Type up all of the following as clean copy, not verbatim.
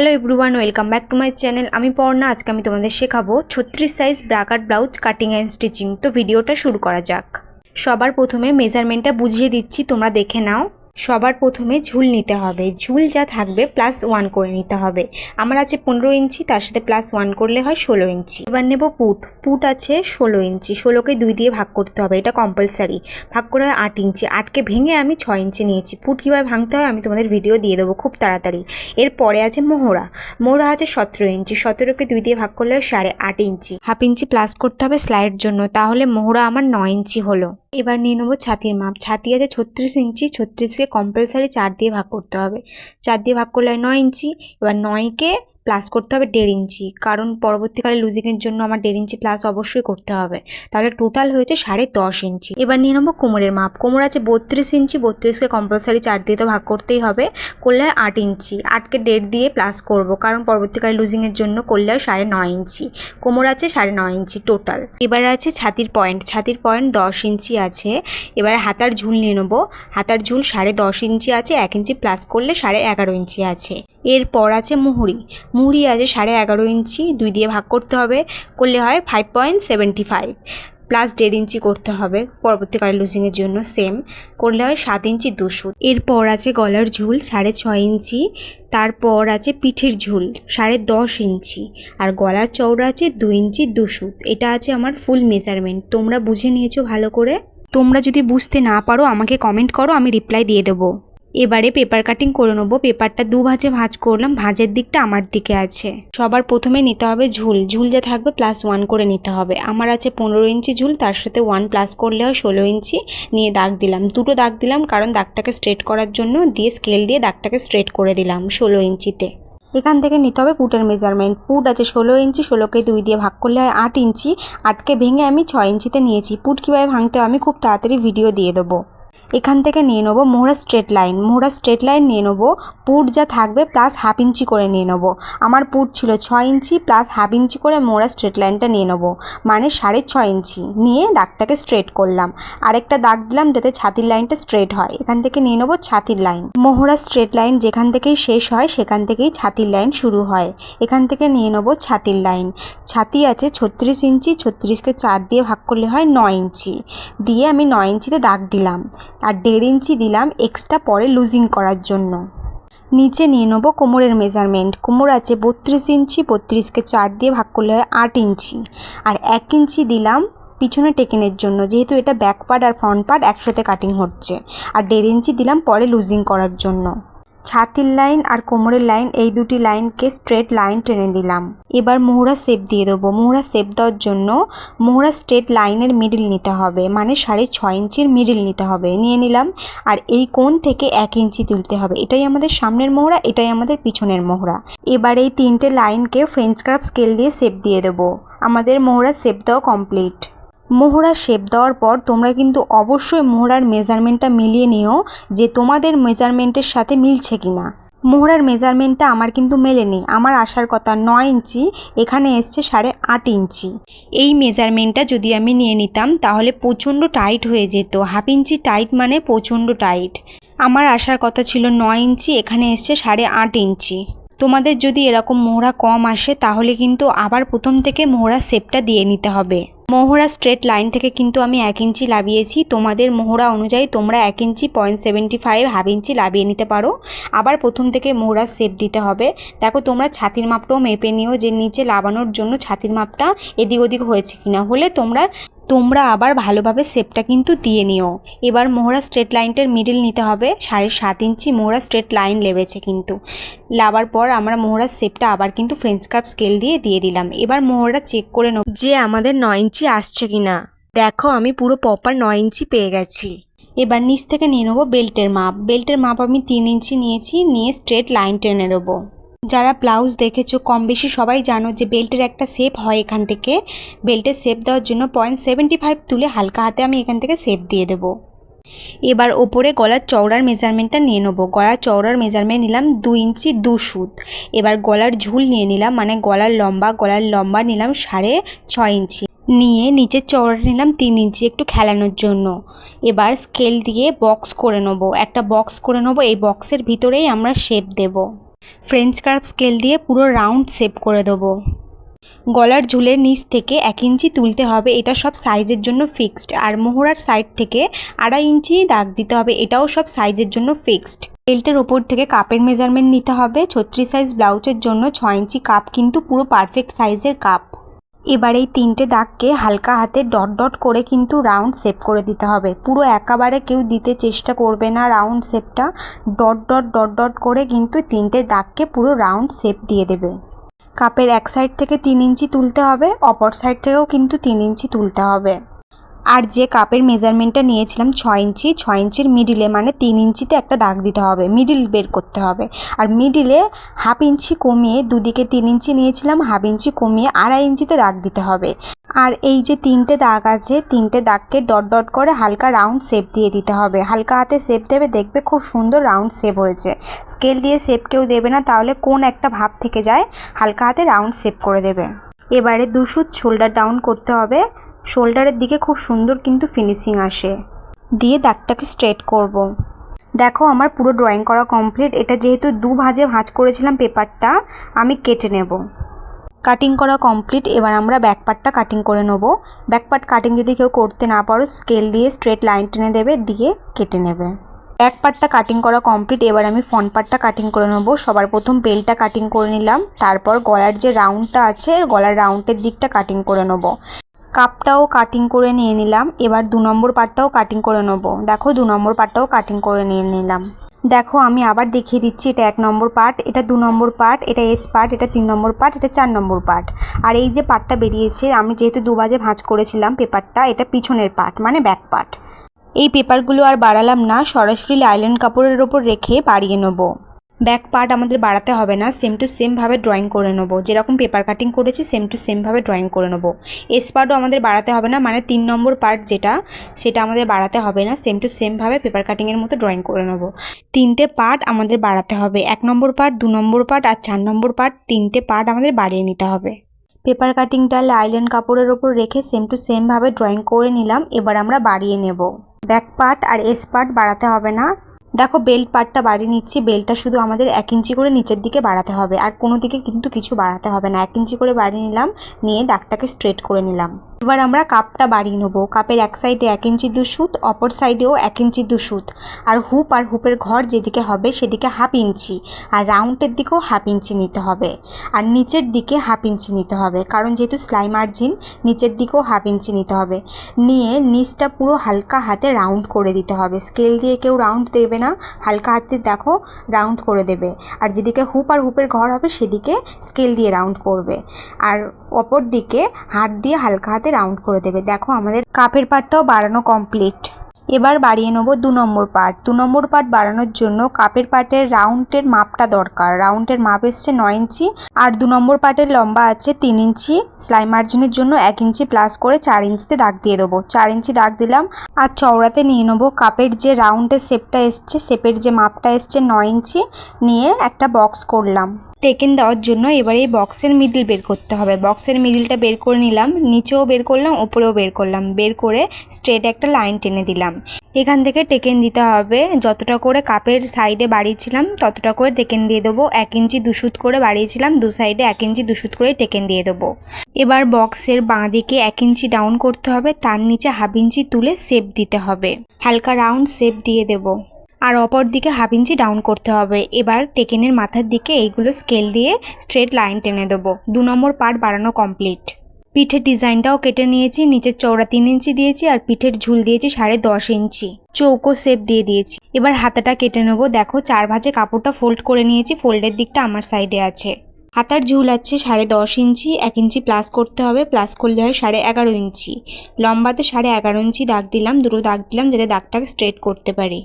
Hello everyone, welcome back to my channel. আমি পর্ণা। আজকে আমি তোমাদের শেখাবো 36 size bra cut blouse cutting and stitching. তো ভিডিওটা শুরু করা যাক। সবার প্রথমে মেজারমেন্টটা বুঝিয়ে দিচ্ছি, তোমরা দেখে নাও। সবার প্রথমে ঝুল নিতে হবে, ঝুল যা থাকবে +1 করে নিতে হবে। আমার আছে 15 ইঞ্চি, তার সাথে +1 করলে হয় 16 ইঞ্চি। এবার নেব পুট, পুট আছে 16 ইঞ্চি, 16কে 2 দিয়ে ভাগ করতে হবে, এটা কম্পালসারি। ভাগ করে হয় 8 ইঞ্চি, 8কে ভেঙে আমি 6 ইঞ্চি নিয়েছি। পুট কীভাবে ভাঙতে হয় আমি তোমাদের ভিডিও দিয়ে দেবো খুব তাড়াতাড়ি। এরপরে আছে মোহরা, মোহরা আছে 17 ইঞ্চি, 17কে 2 দিয়ে ভাগ করলে হয় 8.5 ইঞ্চি। হাফ ইঞ্চি প্লাস করতে হবে সেলাইয়ের জন্য, তাহলে মোহরা আমার 9 ইঞ্চি হলো। এবার নিয়ে নেবো ছাতির মাপ, ছাতি আছে 36 ইঞ্চি, 36কে কম্পালসারি 4 দিয়ে ভাগ করতে হবে, 4 দিয়ে ভাগ করলে হয় 9 ইঞ্চি। এবার 9কে প্লাস করতে হবে 1.5 ইঞ্চি, কারণ পরবর্তীকালে লুজিংয়ের জন্য আমার 1.5 ইঞ্চি প্লাস অবশ্যই করতে হবে, তাহলে টোটাল হয়েছে 10.5 ইঞ্চি। এবার নিয়ে নেবো কোমরের মাপ, কোমর আছে 32 ইঞ্চি, 32কে কম্পালসারি 4 দিয়ে তো ভাগ করতেই হবে, করলে হয় 8 ইঞ্চি। 8কে 1.5 দিয়ে প্লাস করব, কারণ পরবর্তীকালে লুজিংয়ের জন্য করলে হয় 9.5 ইঞ্চি। কোমর আছে 9.5 ইঞ্চি টোটাল। এবার আছে ছাতির পয়েন্ট, ছাতির পয়েন্ট 10 ইঞ্চি আছে। এবার হাতার ঝুল নিয়ে নেবো, হাতার ঝুল 10.5 ইঞ্চি আছে, 1 ইঞ্চি প্লাস করলে 11.5 ইঞ্চি আছে। এরপর আছে মুহুরি, মুহুরি আছে 11.5 ইঞ্চি, 2 দিয়ে ভাগ করতে হবে, করলে হয় 5.75 প্লাস 1.5 ইঞ্চি করতে হবে পরবর্তীকালে লুজিংয়ের জন্য, সেম করলে হয় 7 ইঞ্চি 2 সুত। এরপর আছে গলার ঝুল 6.5 ইঞ্চি, তারপর আছে পিঠের ঝুল 10.5 ইঞ্চি, আর গলার চওড়া আছে 2 ইঞ্চি 2 সুত। এটা আছে আমার ফুল মেজারমেন্ট। তোমরা বুঝে নিয়েছো ভালো করে? তোমরা যদি বুঝতে না পারো আমাকে কমেন্ট করো, আমি রিপ্লাই দিয়ে দেবো। এবারে পেপার কাটিং করে নেবো। পেপারটা 2 ভাঁজে ভাঁজ করলাম, ভাঁজের দিকটা আমার দিকে আছে। সবার প্রথমে নিতে হবে ঝুল, ঝুল যা থাকবে +1 করে নিতে হবে। আমার আছে 15 ইঞ্চি ঝুল, তার সাথে 1 প্লাস করলে হয় 16 ইঞ্চি। নিয়ে দাগ দিলাম, দুটো দাগ দিলাম, কারণ দাগটাকে স্ট্রেট করার জন্য, দিয়ে স্কেল দিয়ে দাগটাকে স্ট্রেট করে দিলাম 16 ইঞ্চিতে। এখান থেকে নিতে হবে পুটের মেজারমেন্ট। পুট আছে 16 ইঞ্চি, 16কে 2 দিয়ে ভাগ করলে হয় 8 ইঞ্চি। 8কে ভেঙে আমি 6 ইঞ্চিতে নিয়েছি। পুট কীভাবে ভাঙতে হয় আমি খুব তাড়াতাড়ি ভিডিও দিয়ে দেবো। এখান থেকে নিয়ে নেবো Mohra straight line, Mohra straight line নিয়ে নেবো। পুট যা থাকবে +1/2 ইঞ্চি করে নিয়ে নেবো। আমার পুট ছিল 6 ইঞ্চি, +1/2 ইঞ্চি করে মোহরা স্ট্রেট লাইনটা নিয়ে নেবো, মানে 6.5 ইঞ্চি। নিয়ে দাগটাকে স্ট্রেট করলাম, আরেকটা দাগ দিলাম যাতে ছাতির লাইনটা স্ট্রেট হয়। এখান থেকে নিয়ে নেবো ছাতির লাইন। মোহরা স্ট্রেট লাইন যেখান থেকেই শেষ হয় সেখান থেকেই ছাতির লাইন শুরু হয়। এখান থেকে নিয়ে নেবো ছাতির লাইন। ছাতি আছে 36 ইঞ্চি, 36কে 4 দিয়ে ভাগ করলে হয় 9 ইঞ্চি। দিয়ে আমি 9 ইঞ্চিতে দাগ দিলাম, আর 1.5 ইঞ্চি দিলাম এক্সট্রা পরে লুজিং করার জন্য। নিচে নিয়ে নেবো কোমরের মেজারমেন্ট। কোমর আছে 32 ইঞ্চি, 32কে 4 দিয়ে ভাগ করলে হয় 8 ইঞ্চি। আর 1 ইঞ্চি দিলাম পিছনে টেকেনের জন্য, যেহেতু এটা ব্যাক পার্ট আর ফ্রন্ট পার্ট একসাথে কাটিং হচ্ছে। আর 1.5 ইঞ্চি দিলাম পরে লুজিং করার জন্য। ছাতির লাইন আর কোমরের লাইন, এই দুটি লাইনকে স্ট্রেট লাইন টেনে দিলাম। এবার মোহরা শেপ দিয়ে দেবো। মোহরা শেপ দেওয়ার জন্য মোহরা স্ট্রেট লাইনের মিডিল নিতে হবে, মানে 6.5 ইঞ্চির মিডিল নিতে হবে। নিয়ে নিলাম, আর এই কোণ থেকে 1 ইঞ্চি তুলতে হবে। এটাই আমাদের সামনের মোহরা, এটাই আমাদের পিছনের মোহরা। এবার এই 3টে লাইনকে ফ্রেঞ্চ কার্ভ স্কেল দিয়ে শেপ দিয়ে দেবো। আমাদের মোহরা শেপ দেওয়া কমপ্লিট। মোহরা শেপ দেওয়ার পর তোমরা কিন্তু অবশ্যই মোহরার মেজারমেন্টটা মিলিয়ে নিও, যে তোমাদের মেজারমেন্টের সাথে মিলছে কিনা। মোহরার মেজারমেন্টটা আমার কিন্তু মেলেনি, আমার আসার কথা 9 ইঞ্চি, এখানে এসছে 8.5 ইঞ্চি। এই মেজারমেন্টটা যদি আমি নিয়ে নিতাম তাহলে প্রচণ্ড টাইট হয়ে যেত। 1/2 ইঞ্চি টাইট মানে প্রচণ্ড টাইট। আমার আসার কথা ছিল 9 ইঞ্চি, এখানে এসছে 8.5 ইঞ্চি। তোমাদের যদি এরকম মোহরা কম আসে তাহলে কিন্তু আবার প্রথম থেকে মোহরা শেপটা দিয়ে নিতে হবে। মোহরা স্ট্রেট লাইন থেকে কিন্তু আমি 1 ইঞ্চি লাভিয়েছি। তোমাদের মোহরা অনুযায়ী তোমরা 1 ইঞ্চি 0.75 হাফ ইঞ্চি লাভিয়ে নিতে পারো। আবার প্রথম থেকে মোহরা শেপ দিতে হবে। দেখো তোমরা ছাতির মাপটাও মেপে নিও, যে নিচে লাগানোর জন্য ছাতির মাপটা এদিক ওদিক হয়েছে কিনা, হলে তোমরা আবার ভালোভাবে শেপটা কিন্তু দিয়ে নিও। এবার মোহরা স্ট্রেট লাইনটার মিডিল নিতে হবে। 7.5 ইঞ্চি মোহরা স্ট্রেট লাইন লেবেছে, কিন্তু লাবার পর আমরা মোহরার শেপটা আবার কিন্তু ফ্রেঞ্চ কার্ভ স্কেল দিয়ে দিলাম। এবার মোহরা চেক করে নেব যে আমাদের 9 ইঞ্চি আসছে কিনা। দেখো আমি পুরো প্রপার 9 ইঞ্চি পেয়ে গেছি। এবার নিচ থেকে নিয়ে নেবো বেল্টের মাপ। বেল্টের মাপ আমি 3 ইঞ্চি নিয়েছি, নিয়ে স্ট্রেট লাইন টেনে দেবো। যারা ব্লাউজ দেখেছো কম বেশি সবাই জানো যে বেল্টের একটা শেপ হয়। এখান থেকে বেল্টের শেপ দেওয়ার জন্য 0.75 তুলে হালকা হাতে আমি এখান থেকে শেপ দিয়ে দেবো। এবার ওপরে গলার চওড়ার মেজারমেন্টটা নিয়ে নেবো। গলার চওড়ার মেজারমেন্ট নিলাম 2 ইঞ্চি 2 সুত। এবার গলার ঝুল নিয়ে নিলাম, মানে গলার লম্বা নিলাম 6.5 ইঞ্চি। নিয়ে নিচের চওড়াটা নিলাম 3 ইঞ্চি একটু খেলানোর জন্য। এবার স্কেল দিয়ে বক্স করে নেবো, একটা বক্স করে নেবো। এই বক্সের ভিতরেই আমরা শেপ দেব। ফ্রেঞ্চ কার্ভ স্কেল দিয়ে পুরো রাউন্ড শেপ করে দেবো। গলার ঝুলের নিচ থেকে 1 ইঞ্চি তুলতে হবে, এটা সব সাইজের জন্য ফিক্সড। আর মোহরার সাইড থেকে 2.5 ইঞ্চি দাগ দিতে হবে, এটাও সব সাইজের জন্য ফিক্সড। বেল্টের ওপর থেকে কাপের মেজারমেন্ট নিতে হবে। 36 সাইজ ব্লাউজের জন্য 6 ইঞ্চি কাপ কিন্তু পুরো পারফেক্ট সাইজের কাপ। এবার এই 3টে দাগকে হালকা হাতে ডট ডট করে কিন্তু রাউন্ড শেপ করে দিতে হবে। পুরো একেবারে কেউ দিতে চেষ্টা করবে না রাউন্ড শেপটা, ডট ডট ডট ডট করে কিন্তু 3টে দাগকে পুরো রাউন্ড শেপ দিয়ে দেবে। কাপের এক সাইড থেকে 3 ইঞ্চি তুলতে হবে, অপর সাইড থেকেও কিন্তু 3 ইঞ্চি তুলতে হবে। আর যে কাপের মেজারমেন্টটা নিয়েছিলাম 6 ইঞ্চি, 6 ইঞ্চির মিডিলে মানে 3 ইঞ্চিতে একটা দাগ দিতে হবে, মিডিল বের করতে হবে। আর মিডিলে 1/2 ইঞ্চি কমিয়ে, দুদিকে 3 ইঞ্চি নিয়েছিলাম, 1/2 ইঞ্চি কমিয়ে 2.5 ইঞ্চিতে দাগ দিতে হবে। আর এই যে 3টে দাগ আছে, 3টে দাগকে ডট ডট করে হালকা রাউন্ড শেপ দিয়ে দিতে হবে। হালকা হাতে শেপ দেবে, দেখবে খুব সুন্দর রাউন্ড শেপ হয়েছে। স্কেল দিয়ে শেপ কেউ দেবে না, তাহলে কোন একটা ভাব থেকে যায়। হালকা হাতে রাউন্ড শেপ করে দেবে। এবারে 2 সুত শোল্ডার ডাউন করতে হবে। শোল্ডারের দিকে খুব সুন্দর কিন্তু ফিনিশিং আসে। দিয়ে দাগটাকে স্ট্রেট করব। দেখো আমার পুরো ড্রয়িং করা কমপ্লিট। এটা যেহেতু 2 ভাঁজে ভাঁজ করেছিলাম পেপারটা, আমি কেটে নেব। কাটিং করা কমপ্লিট। এবার আমরা ব্যাক পার্টটা কাটিং করে নেব। ব্যাক পার্ট কাটিং যদি কেউ করতে না পারো, স্কেল দিয়ে স্ট্রেট লাইন টেনে দেবে, দিয়ে কেটে নেবে। ব্যাক পার্টটা কাটিং করা কমপ্লিট। এবার আমি ফ্রন্ট পার্টটা কাটিং করে নেব। সবার প্রথম বেলটা কাটিং করে নিলাম, তারপর গলার যে রাউন্ডটা আছে গলার রাউন্ডের দিকটা কাটিং করে নেব। কাপটাও কাটিং করে নিয়ে নিলাম। এবার 2 নম্বর পার্টটাও কাটিং করে নেব। দেখো 2 নম্বর পার্টটাও কাটিং করে নিয়ে নিলাম। দেখো আমি আবার দেখিয়ে দিচ্ছি, এটা 1 নম্বর পার্ট, এটা 2 নম্বর পার্ট, এটা এস পার্ট, এটা 3 নম্বর পার্ট, এটা 4 নম্বর পার্ট। আর এই যে পার্টটা বেরিয়েছে, আমি যেহেতু 2 ভাঁজে ভাঁজ করেছিলাম পেপারটা, এটা পিছনের পার্ট মানে ব্যাক পার্ট। এই পেপারগুলো আর বাড়ালাম না, সরাসরি লাইলন কাপড়ের ওপর রেখে বাড়িয়ে নেব। ব্যাক পার্ট আমাদের বাড়াতে হবে না, সেম টু সেমভাবে ড্রয়িং করে নেব। যেরকম পেপার কাটিং করেছি সেম টু সেমভাবে ড্রয়িং করে নেব। এস পার্টও আমাদের বাড়াতে হবে না, মানে 3 নম্বর পার্ট যেটা, সেটা আমাদের বাড়াতে হবে না। সেম টু সেমভাবে পেপার কাটিংয়ের মতো ড্রয়িং করে নেব। 3টে পার্ট আমাদের বাড়াতে হবে, 1 নম্বর পার্ট, 2 নম্বর পার্ট আর 4 নম্বর পার্ট। 3টে পার্ট আমাদের বাড়িয়ে নিতে হবে। পেপার কাটিংটা লাইলন কাপড়ের ওপর রেখে সেম টু সেমভাবে ড্রয়িং করে নিলাম। এবার আমরা বাড়িয়ে নেব। ব্যাক পার্ট আর এস পার্ট বাড়াতে হবে না। দেখো বেল্ট পার্টটা বাড়িয়ে নিচ্ছি। বেল্টটা শুধু আমাদের 1 ইঞ্চি করে নিচের দিকে বাড়াতে হবে, আর কোনো দিকে কিন্তু কিছু বাড়াতে হবে না। 1 ইঞ্চি করে বাড়িয়ে নিলাম, নিয়ে দাগটাকে স্ট্রেট করে নিলাম। এবার আমরা কাপটা বাড়িয়ে নেব। কাপের এক সাইডে 1 ইঞ্চি 2 সুত, অপর সাইডেও 1 ইঞ্চি 2 সুত। আর হুপের ঘর যেদিকে হবে সেদিকে 1/2 ইঞ্চি, আর রাউন্ডের দিকেও 1/2 ইঞ্চি নিতে হবে। আর নিচের দিকে 1/2 ইঞ্চি নিতে হবে, কারণ যেহেতু সেলাই মার্জিন, নিচের দিকেও 1/2 ইঞ্চি নিতে হবে। নিয়ে নিচটা পুরো হালকা হাতে রাউন্ড করে দিতে হবে। স্কেল দিয়ে কেউ রাউন্ড দেবে না, হালকা হাতে দেখো রাউন্ড করে দেবে। আর যেদিকে হুপের ঘর হবে সেদিকে স্কেল দিয়ে রাউন্ড করবে, আর অপর দিকে হাত দিয়ে হালকা হাতে রাউন্ড করে দেবে। দেখো আমাদের কাপের পার্টটাও বাড়ানো কমপ্লিট। এবার বাড়িয়ে নেব 2 নম্বর পার্ট। 2 নম্বর পার্ট বাড়ানোর জন্য কাপের পার্টের রাউন্ডের মাপটা দরকার। রাউন্ডের মাপ এসছে 9 ইঞ্চি, আর 2 নম্বর পার্টের লম্বা আছে 3 ইঞ্চি। সেলাই মার্জিনের জন্য 1 ইঞ্চি প্লাস করে 4 ইঞ্চিতে দাগ দিয়ে দেবো। 4 ইঞ্চি দাগ দিলাম। আর চওড়াতে নিয়ে নেবো কাপের যে রাউন্ডের শেপটা এসছে, শেপের যে মাপটা এসছে 9 ইঞ্চি, নিয়ে একটা বক্স করলাম টেকেন দেওয়ার জন্য। এবার এই বক্সের মিডল বের করতে হবে। বক্সের মিডলটা বের করে নিলাম, নিচেও বের করলাম, ওপরেও বের করলাম। বের করে স্ট্রেট একটা লাইন টেনে দিলাম। এখান থেকে টেকেন দিতে হবে, যতটা করে কাপের সাইডে বাড়িয়েছিলাম ততটা করে টেকেন দিয়ে দেবো। 1 ইঞ্চি 2 সুত করে বাড়িয়েছিলাম, 2 সাইডে 1 ইঞ্চি 2 সুত করে টেকেন দিয়ে দেবো। এবার বক্সের বাঁ দিকে 1 ইঞ্চি ডাউন করতে হবে, তার নিচে 1/2 ইঞ্চি তুলে শেপ দিতে হবে। হালকা রাউন্ড শেপ দিয়ে দেবো, আর অপর দিকে 1/2 ইঞ্চি ডাউন করতে হবে। এবার টেকেনের মাথার দিকে এইগুলো স্কেল দিয়ে স্ট্রেট লাইন টেনে দেবো। 2 নম্বর পার্ট বাড়ানো কমপ্লিট। পিঠের ডিজাইনটাও কেটে নিয়েছি। নিচের চওড়া 3 ইঞ্চি দিয়েছি, আর পিঠের ঝুল দিয়েছি 10.5 ইঞ্চি। চৌকো শেপ দিয়ে দিয়েছি। এবার হাতাটা কেটে নেবো। দেখো 4 ভাঁজে কাপড়টা ফোল্ড করে নিয়েছি, ফোল্ডের দিকটা আমার সাইডে আছে। হাতার ঝুল আছে 10.5 ইঞ্চি, 1 ইঞ্চি প্লাস করতে হবে, প্লাস করলে হয় 11.5 ইঞ্চি। লম্বাতে 11.5 ইঞ্চি দাগ দিলাম, দুটো দাগ দিলাম যাতে দাগটাকে স্ট্রেট করতে পারি।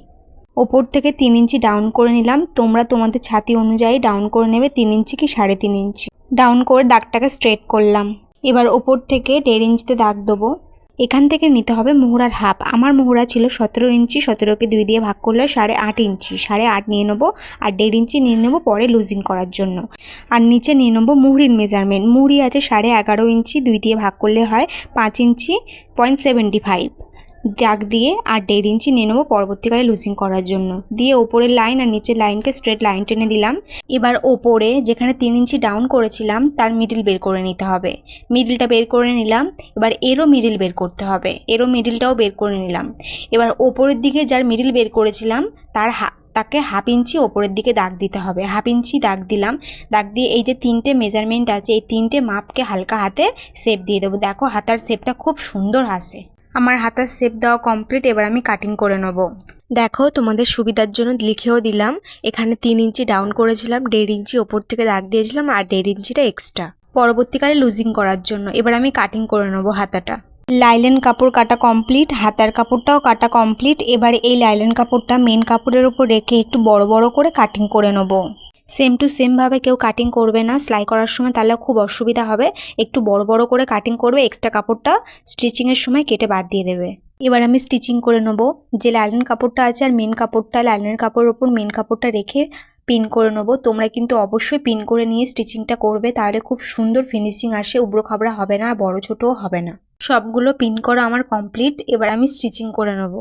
ওপর থেকে 3 ইঞ্চি ডাউন করে নিলাম। তোমরা তোমাদের ছাতি অনুযায়ী ডাউন করে নেবে, 3 ইঞ্চি কি 3.5 ইঞ্চি। ডাউন করে দাগটাকে স্ট্রেট করলাম। এবার ওপর থেকে 1.5 ইঞ্চিতে দাগ দেবো। এখান থেকে নিতে হবে মোহরার হাফ। আমার মোহরা ছিল 17 ইঞ্চি, 17কে 2 দিয়ে ভাগ করলে 8.5 ইঞ্চি। 8.5 নিয়ে নেবো, আর 1.5 ইঞ্চি নিয়ে নেবো পরে লুজিং করার জন্য। আর নিচে নিয়ে নেবো মুহুরির মেজারমেন্ট। মুহুরি আছে 11.5 ইঞ্চি, 2 দিয়ে ভাগ করলে হয় 5 ইঞ্চি 0.75। দাগ দিয়ে আর 1.5 ইঞ্চি নিয়ে নেবো পরবর্তীকালে লুজিং করার জন্য। দিয়ে ওপরের লাইন আর নিচের লাইনকে স্ট্রেট লাইন টেনে দিলাম। এবার ওপরে যেখানে 3 ইঞ্চি ডাউন করেছিলাম তার মিডিল বের করে নিতে হবে। মিডিলটা বের করে নিলাম। এবার এরও মিডিল বের করতে হবে, এরও মিডিলটাও বের করে নিলাম। এবার ওপরের দিকে যার মিডিল বের করেছিলাম তাকে 1/2 ইঞ্চি ওপরের দিকে দাগ দিতে হবে। 1/2 ইঞ্চি দাগ দিলাম। দাগ দিয়ে এই যে 3টে মেজারমেন্ট আছে, এই 3টে মাপকে হালকা হাতে শেপ দিয়ে দেবো। দেখো হাতার শেপটা খুব সুন্দর আসে। আমার হাতার শেপ দেওয়া কমপ্লিট। এবার আমি কাটিং করে নেব। দেখো তোমাদের সুবিধার জন্য লিখেও দিলাম, এখানে 3 ইঞ্চি ডাউন করেছিলাম, 1.5 ইঞ্চি ওপর থেকে দাগ দিয়েছিলাম আর 1.5 ইঞ্চিটা এক্সট্রা পরবর্তীকালে লুজিং করার জন্য। এবার আমি কাটিং করে নেব হাতাটা। লাইলেন কাপড় কাটা কমপ্লিট, হাতার কাপড়টাও কাটা কমপ্লিট। এবার এই লাইলেন কাপড়টা মেন কাপড়ের উপর রেখে একটু বড় বড় করে কাটিং করে নেব। সেম টু সেম ভাবে কেউ কাটিং করবে না সেলাই করার সময়, তাহলে খুব অসুবিধা হবে। একটু বড় বড় করে কাটিং করবে, এক্সট্রা কাপড়টা স্টিচিংয়ের সময় কেটে বাদ দিয়ে দেবে। এবার আমি স্টিচিং করে নেব। যে লাইলেন কাপড়টা আছে আর মেন কাপড়টা, লাইলেনের কাপড়ের উপর মেন কাপড়টা রেখে পিন করে নেব। তোমরা কিন্তু অবশ্যই পিন করে নিয়ে স্টিচিংটা করবে, তাহলে খুব সুন্দর ফিনিশিং আসে, উবড়ো খাবড়া হবে না আর বড় ছোটও হবে না। সবগুলো পিন করা আমার কমপ্লিট। এবার আমি স্টিচিং করে নেব।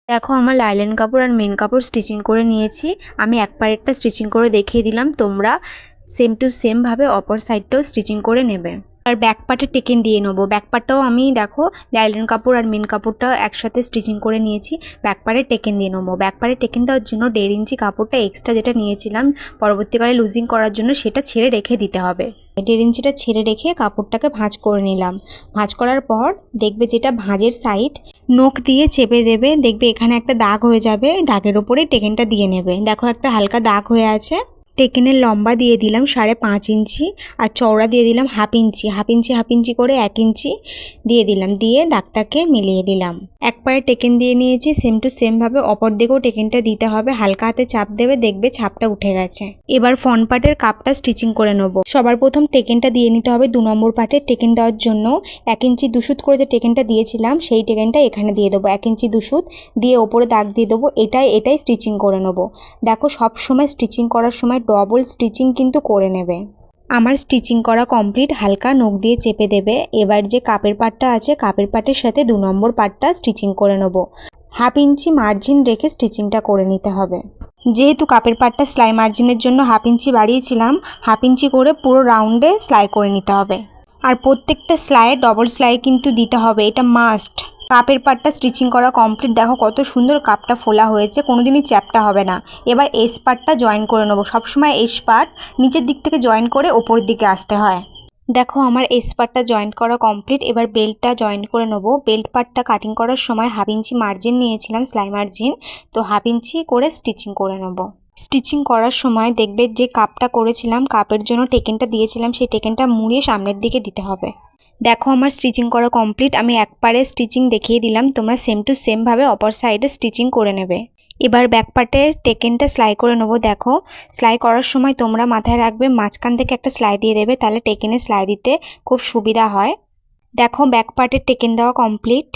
দেখো আমার লাইলেন কাপড় আর মেন কাপড় স্টিচিং করে নিয়েছি। আমি এক পারেরটা স্টিচিং করে দেখিয়ে দিলাম, তোমরা সেম টু সেম ভাবে অপর সাইডটাও স্টিচিং করে নেবে। আর ব্যাক পার্টে টেকেন দিয়ে নেবো। ব্যাক পার্টটাও আমি দেখো লাইলেন কাপড় আর মেন কাপড়টা একসাথে স্টিচিং করে নিয়েছি। ব্যাক পার্টে টেকেন দিয়ে নেবো। ব্যাক পার্টে টেকেন দেওয়ার জন্য 1.5 ইঞ্চি কাপড়টা এক্সট্রা যেটা নিয়েছিলাম পরবর্তীকালে লুজিং করার জন্য, সেটা ছেড়ে রেখে দিতে হবে। 1.5 ইঞ্চিটা ছেড়ে রেখে কাপড়টাকে ভাঁজ করে নিলাম। ভাঁজ করার পর দেখবে যেটা ভাঁজের সাইড, নখ দিয়ে চেপে দেবে, দেখবে এখানে একটা দাগ হয়ে যাবে, দাগের ওপরে টেকেনটা দিয়ে নেবে। দেখো একটা হালকা দাগ হয়ে আছে। টেকেনের লম্বা দিয়ে দিলাম 5.5 ইঞ্চি আর চওড়া দিয়ে দিলাম 1/2 ইঞ্চি। 1/2 ইঞ্চি করে 1 ইঞ্চি দিয়ে দিলাম, দিয়ে দাগটাকে মিলিয়ে দিলাম। একবারে টেকেন দিয়ে নিয়েছি, সেম টু সেম ভাবে অপর দিকেও টেকেনটা দিতে হবে। হালকা হাতে চাপ দেবে, দেখবে ছাপটা উঠে গেছে। এবার ফ্রন্ট পার্টের কাপটা স্টিচিং করে নেব। সবার প্রথম টেকেনটা দিয়ে নিতে হবে 2 নম্বর পার্টে। টেকেন দেওয়ার জন্য 1 ইঞ্চি 2 সুত করে যে টেকেনটা দিয়েছিলাম সেই টেকেনটা এখানে দিয়ে দেবো। 1 ইঞ্চি 2 সুত দিয়ে ওপরে দাগ দিয়ে দেবো। এটাই স্টিচিং করে নেব। দেখো সব সময় স্টিচিং করার সময় ডবল স্টিচিং কিন্তু করে নেবে। আমার স্টিচিং করা কমপ্লিট। হালকা নখ দিয়ে চেপে দেবে। এবার যে কাপের পাটটা আছে কাপের পাটের সাথে 2 নম্বর পাটটা স্টিচিং করে নেব। 1/2 ইঞ্চি মার্জিন রেখে স্টিচিংটা করে নিতে হবে। যেহেতু কাপের পাটটা সেলাই মার্জিনের জন্য 1/2 ইঞ্চি বাড়িয়েছিলাম, 1/2 ইঞ্চি করে পুরো রাউন্ডে সেলাই করে নিতে হবে। আর প্রত্যেকটা সেলাইয়ে ডবল সেলাই কিন্তু দিতে হবে, এটা মাস্ট। কাপের পাটটা স্টিচিং করা কমপ্লিট। দেখো কত সুন্দর কাপটা ফোলা হয়েছে, কোনোদিনই চ্যাপটা হবে না। এবার এস পার্টটা জয়েন করে নেবো। সবসময় এস পার্ট নিচের দিক থেকে জয়েন করে ওপরের দিকে আসতে হয়। দেখো আমার এস পার্টটা জয়েন্ট করা কমপ্লিট। এবার বেল্টটা জয়েন্ট করে নেবো। বেল্ট পার্টটা কাটিং করার সময় 1/2 ইঞ্চি মার্জিন নিয়েছিলাম, সেলাই মার্জিন, তো 1/2 ইঞ্চি করে স্টিচিং করে নেবো। স্টিচিং করার সময় দেখবে যে কাপটা করেছিলাম, কাপের জন্য টেকেনটা দিয়েছিলাম, সেই টেকেনটা মুড়িয়ে সামনের দিকে দিতে হবে। দেখো আমার স্টিচিং করা কমপ্লিট। আমি একবারে স্টিচিং দেখিয়ে দিলাম, তোমরা সেম টু সেম ভাবে অপর সাইডে স্টিচিং করে নেবে। এবার ব্যাক পার্টের টেকেনটা সেলাই করে নেবো। দেখো সেলাই করার সময় তোমরা মাথায় রাখবে মাঝখান থেকে একটা সেলাই দিয়ে দেবে, তাহলে টেকেনে সেলাই দিতে খুব সুবিধা হয়। দেখো ব্যাক পার্টের টেকেন দেওয়া কমপ্লিট।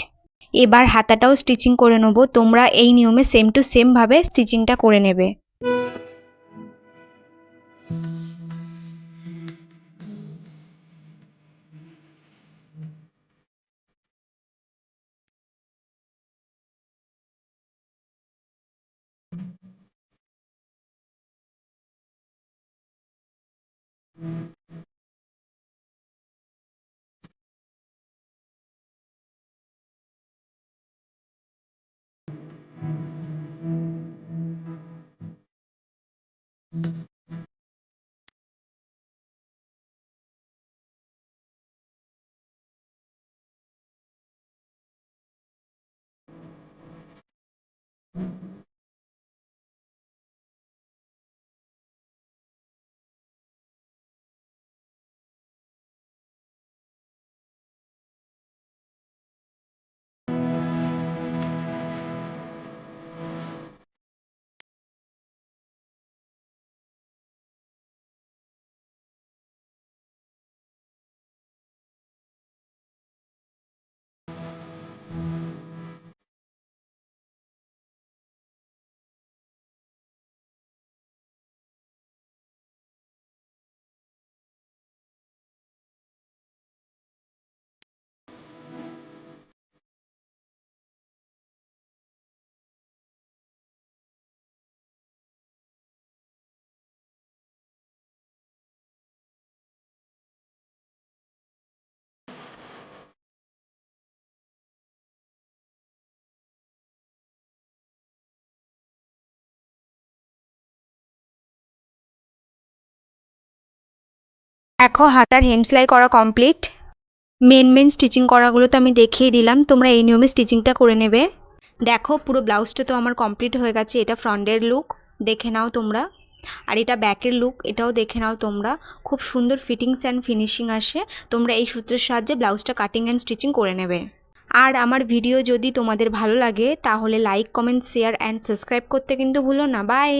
এবার হাতাটাও স্টিচিং করে নেবো। তোমরা এই নিয়মে সেম টু সেম ভাবে স্টিচিংটা করে নেবে। দেখো হাতার হেম সেলাই করা কমপ্লিট। মেন স্টিচিং করাগুলো তো আমি দেখিয়ে দিলাম, তোমরা এই নিয়মে স্টিচিংটা করে নেবে। দেখো পুরো ব্লাউজটা তো আমার কমপ্লিট হয়ে গেছে। এটা ফ্রন্টের লুক, দেখে নাও তোমরা। আর এটা ব্যাকের লুক, এটাও দেখে নাও তোমরা। খুব সুন্দর ফিটিংস অ্যান্ড ফিনিশিং আসে। তোমরা এই সূত্রের সাহায্যে ব্লাউজটা কাটিং অ্যান্ড স্টিচিং করে নেবে। আর আমার ভিডিও যদি তোমাদের ভালো লাগে তাহলে like, comment, share and subscribe করতে কিন্তু ভুলো না। বাই।